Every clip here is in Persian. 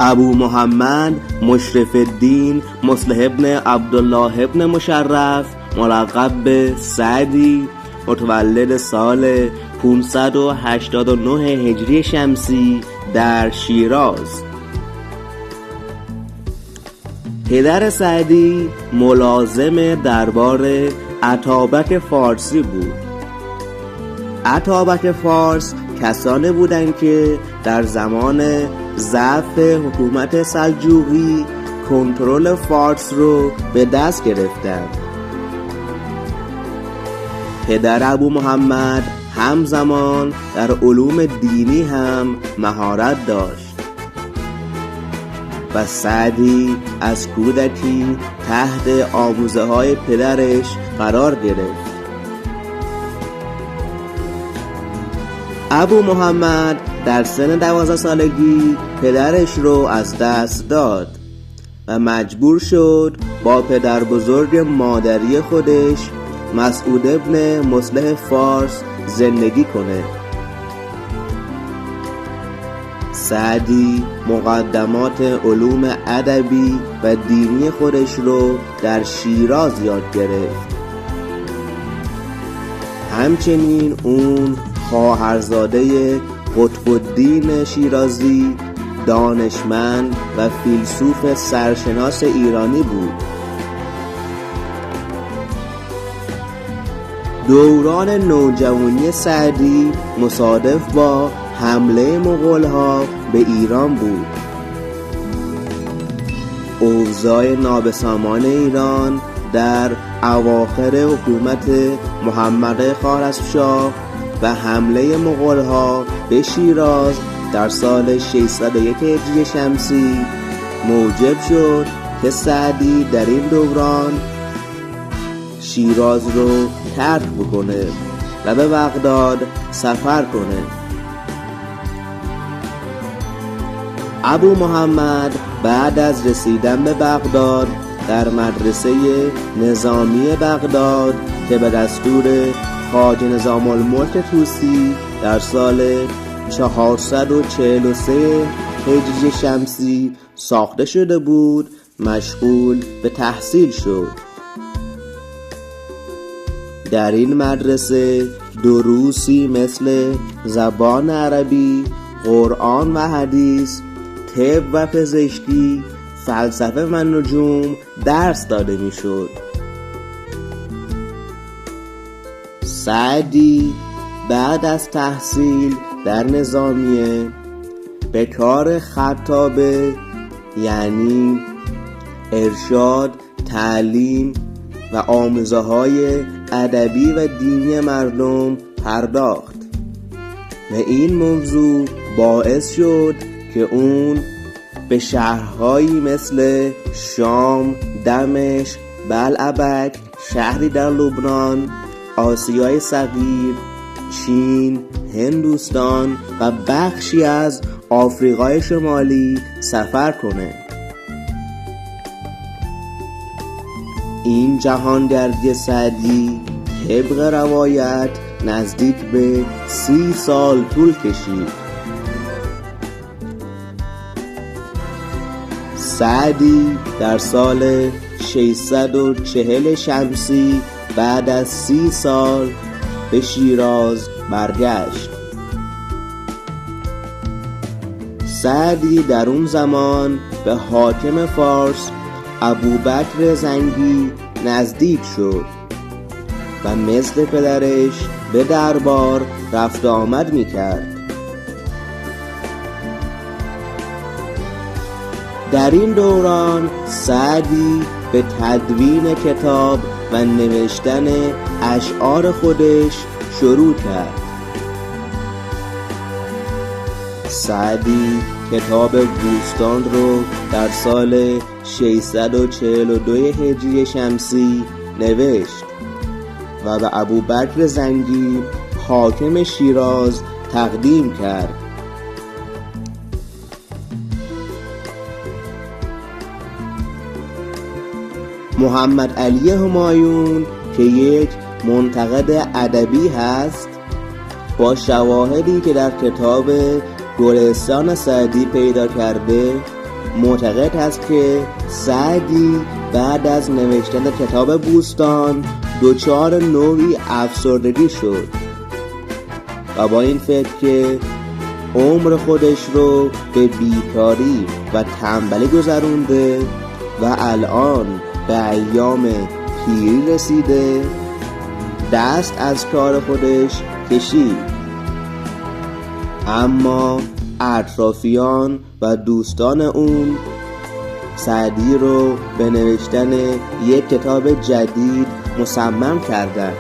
ابو محمد مشرف الدین مصلح ابن عبدالله ابن مشرف ملقب به سعدی، متولد سال 589 هجری شمسی در شیراز. پدر سعدی ملازم دربار اتابک فارسی بود. اتابک فارس کسانی بودند که در زمان ضعف حکومت سلجوقی کنترل فارس رو به دست گرفتند. پدر ابو محمد همزمان در علوم دینی هم مهارت داشت و سعدی از کودکی تحت آموزه های پدرش قرار گرفت. ابو محمد در سن 12 سالگی پدرش رو از دست داد و مجبور شد با پدر بزرگ مادری خودش مسعود ابن مصلح فارس زندگی کنه. سعدی مقدمات علوم ادبی و دینی خودش رو در شیراز یاد گرفت. همچنین اون خواهرزاده قطب الدین شیرازی دانشمند و فیلسوف سرشناس ایرانی بود. دوران نوجوانی سعدی مصادف با حمله مغول‌ها به ایران بود. اوضاع نابسامان ایران در اواخر حکومت محمد خوارزمشاه و حمله مغول‌ها به شیراز در سال 601 هجری شمسی موجب شد که سعدی در این دوران شیراز رو ترک بکنه و به بغداد سفر کنه. ابو محمد بعد از رسیدن به بغداد در مدرسه نظامی بغداد که به دستور خواجه نظام الملک طوسی در سال 443 هجری شمسی ساخته شده بود مشغول به تحصیل شد. در این مدرسه دروسی مثل زبان عربی، قرآن و حدیث، طب و پزشکی، فلسفه و نجوم درس داده می شد. سعدی بعد از تحصیل در نظامیه به کار خطابه، یعنی ارشاد، تعلیم و آموزه های ادبی و دینی مردم پرداخت و این موضوع باعث شد که اون به شهرهایی مثل شام، دمشق، بلعبک، شهری در لبنان، آسیای صغیر، چین، هندوستان و بخشی از آفریقای شمالی سفر کنه. این جهانگردی سعدی طبق روایت نزدیک به 30 سال طول کشید. سعدی در سال 640 شمسی بعد از 30 سال به شیراز برگشت. سعدی در اون زمان به حاکم فارس ابوبکر زنگی نزدیک شد و مثل پدرش به دربار رفت و آمد می‌کرد. در این دوران سعدی به تدوین کتاب و نوشتن اشعار خودش شروع کرد. سعدی کتاب بوستان رو در سال 642 هجری شمسی نوشت و به ابوبکر زنگی حاکم شیراز تقدیم کرد. محمد علی همایون که یک منتقد ادبی هست، با شواهدی که در کتاب گلستان سعدی پیدا کرده معتقد است که سعدی بعد از نوشتن کتاب بوستان دچار نوعی افسردگی شد و با این فکر که عمر خودش رو به بیکاری و تنبلی گذرونده و الان به ایام پیری رسیده، دست از کار خودش کشید. اما اطرافیان و دوستان اون سعدی رو به نوشتن یک کتاب جدید مصمم کردند.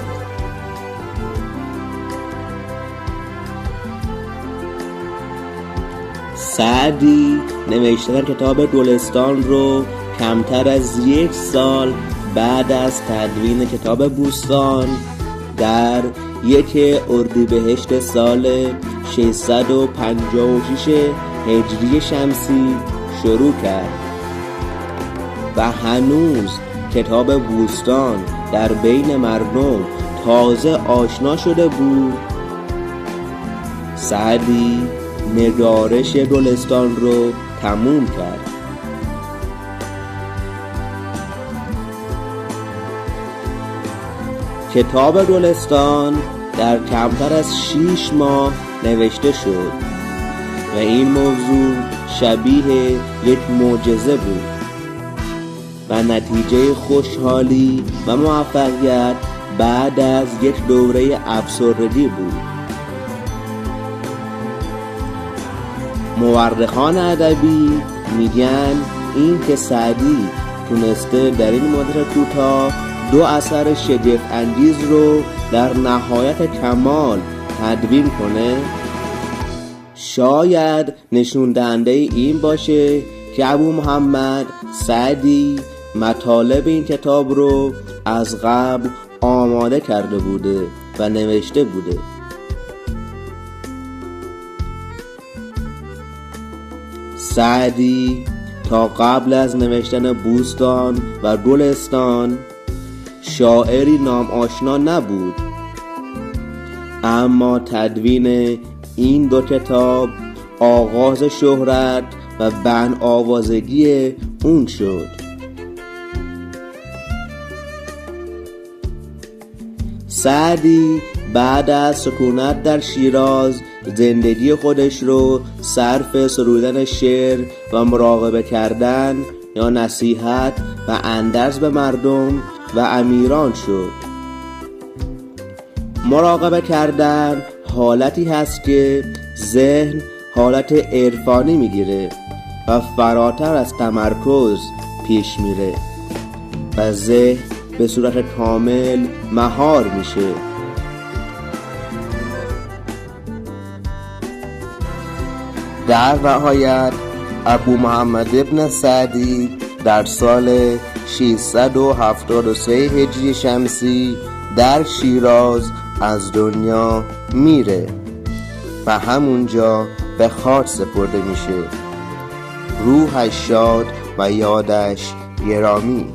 سعدی نوشتن کتاب گلستان رو کمتر از 1 سال بعد از تدوین کتاب بوستان در 1 اردیبهشت سال 656 هجری شمسی شروع کرد و هنوز کتاب بوستان در بین مردم تازه آشنا شده بود. سعدی نگارش گلستان رو تموم کرد. کتاب گلستان در کمتر از 6 ماه نوشته شد و این موضوع شبیه یک معجزه بود و نتیجه خوشحالی و موفقیت بعد از یک دوره افسردگی بود. مورخان ادبی میگن این که سعدی تونسته در این مدت کوتاه 2 اثر شگفت انگیز رو در نهایت کمال تدوین کنه شاید نشون دهنده این باشه که ابو محمد سعدی مطالب این کتاب رو از قبل آماده کرده بوده و نوشته بوده. سعدی تا قبل از نوشتن بوستان و گلستان شاعری نام آشنا نبود، اما تدوین این 2 کتاب آغاز شهرت و بن آوازگی اون شد. سعدی بعد از سکونت در شیراز زندگی خودش رو صرف سرودن شعر و مراقبه کردن یا نصیحت و اندرز به مردم و امیران شد. مراقبه کردن حالتی هست که ذهن حالت عرفانی میگیره و فراتر از تمرکز پیش میره و ذهن به صورت کامل مهار میشه. در نهایت ابو محمد ابن سعدی در سال 673 هجری شمسی در شیراز از دنیا میره و همونجا به خاک سپرده میشه. روحش شاد و یادش گرامی.